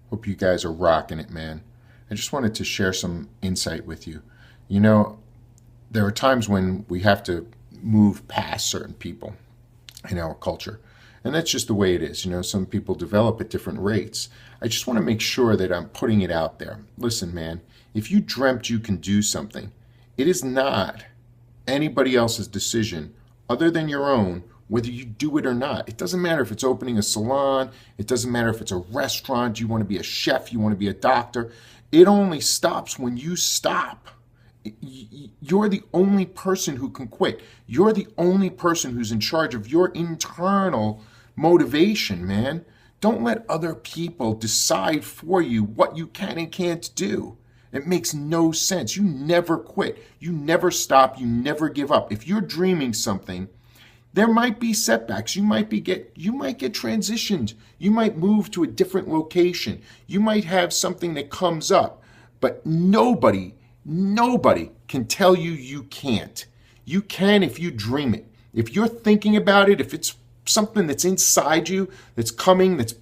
Hope you guys are rocking it, man. I just wanted to share some insight with you. You know, there are times when we have to move past certain people in our culture. And that's just the way it is. You know, some people develop at different rates. I just want to make sure that I'm putting it out there. Listen, man, if you dreamt you can do something, it is not anybody else's decision other than your own whether you do it or not. It doesn't matter if it's opening a salon. It doesn't matter if it's a restaurant. You want to be a chef. You want to be a doctor. It only stops when you stop. You're the only person who can quit. You're the only person who's in charge of your internal motivation, man. Don't let other people decide for you what you can and can't do. It makes no sense. You never quit. You never stop. You never give up. If you're dreaming something, there might be setbacks. You might get transitioned. You might move to a different location. You might have something that comes up, but nobody can tell you you can't. You can if you dream it. If you're thinking about it, if it's something that's inside you, that's coming, that's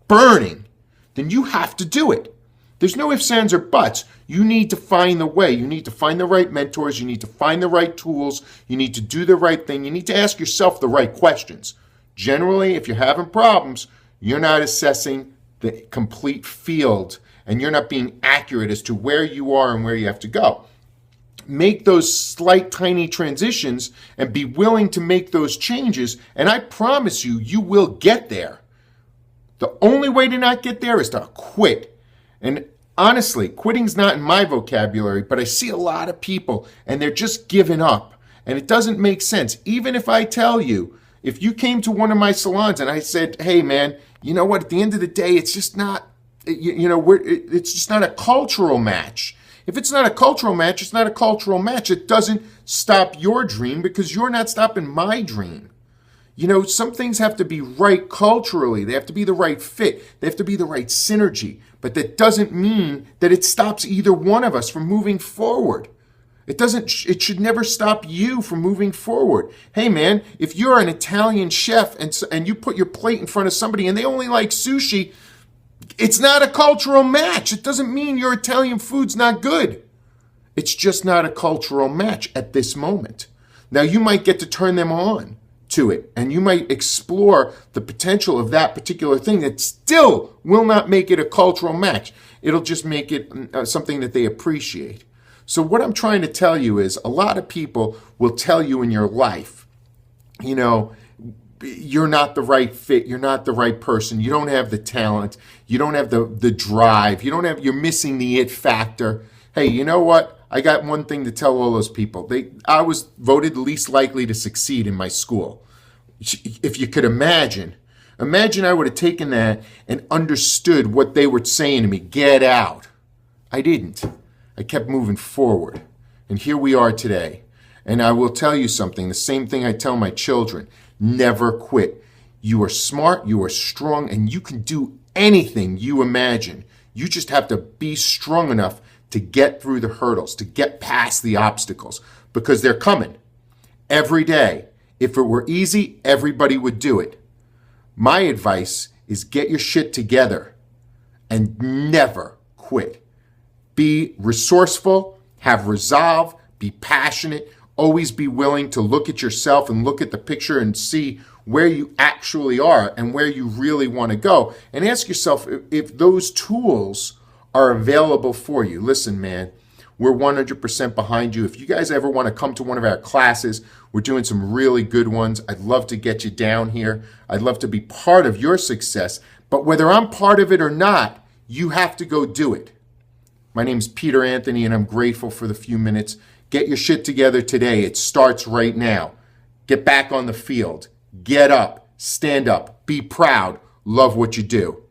burning, then you have to do it. There's no ifs, ands, or buts. You need to find the way. You need to find the right mentors. You need to find the right tools. You need to do the right thing. You need to ask yourself the right questions. Generally, if you're having problems, you're not assessing the complete field and you're not being accurate as to where you are and where you have to go. Make those slight, tiny transitions and be willing to make those changes, and I promise you, you will get there. The only way to not get there is to quit. And honestly, quitting's not in my vocabulary, but I see a lot of people and they're just giving up. And it doesn't make sense. Even if I tell you, if you came to one of my salons and I said, hey man, you know what, at the end of the day, it's just not, it's just not a cultural match. If it's not a cultural match, it's not a cultural match. It doesn't stop your dream because you're not stopping my dream. You know, some things have to be right culturally. They have to be the right fit. They have to be the right synergy. But that doesn't mean that it stops either one of us from moving forward. It should never stop you from moving forward. Hey man, if you're an Italian chef and you put your plate in front of somebody and they only like sushi, it's not a cultural match. It doesn't mean your Italian food's not good. It's just not a cultural match at this moment. Now you might get to turn them on to it, and you might explore the potential of that particular thing that still will not make it a cultural match. It'll just make it something that they appreciate. So what I'm trying to tell you is a lot of people will tell you in your life, you know, you're not the right fit, you're not the right person, you don't have the talent, you don't have the drive, you're missing the it factor. Hey, you know what? I got one thing to tell all those people. I was voted least likely to succeed in my school. If you could imagine I would have taken that and understood what they were saying to me. Get out. I didn't. I kept moving forward. And here we are today. And I will tell you something, the same thing I tell my children. Never quit. You are smart, you are strong, and you can do anything you imagine. You just have to be strong enough to get through the hurdles, to get past the obstacles, because they're coming every day. If it were easy, everybody would do it. My advice is get your shit together and never quit. Be resourceful, have resolve, be passionate, always be willing to look at yourself and look at the picture and see where you actually are and where you really want to go. And ask yourself if those tools are available for you. Listen, man, we're 100% behind you. If you guys ever want to come to one of our classes, we're doing some really good ones. I'd love to get you down here. I'd love to be part of your success. But whether I'm part of it or not, you have to go do it. My name's Peter Anthony, and I'm grateful for the few minutes. Get your shit together today. It starts right now. Get back on the field. Get up. Stand up. Be proud. Love what you do.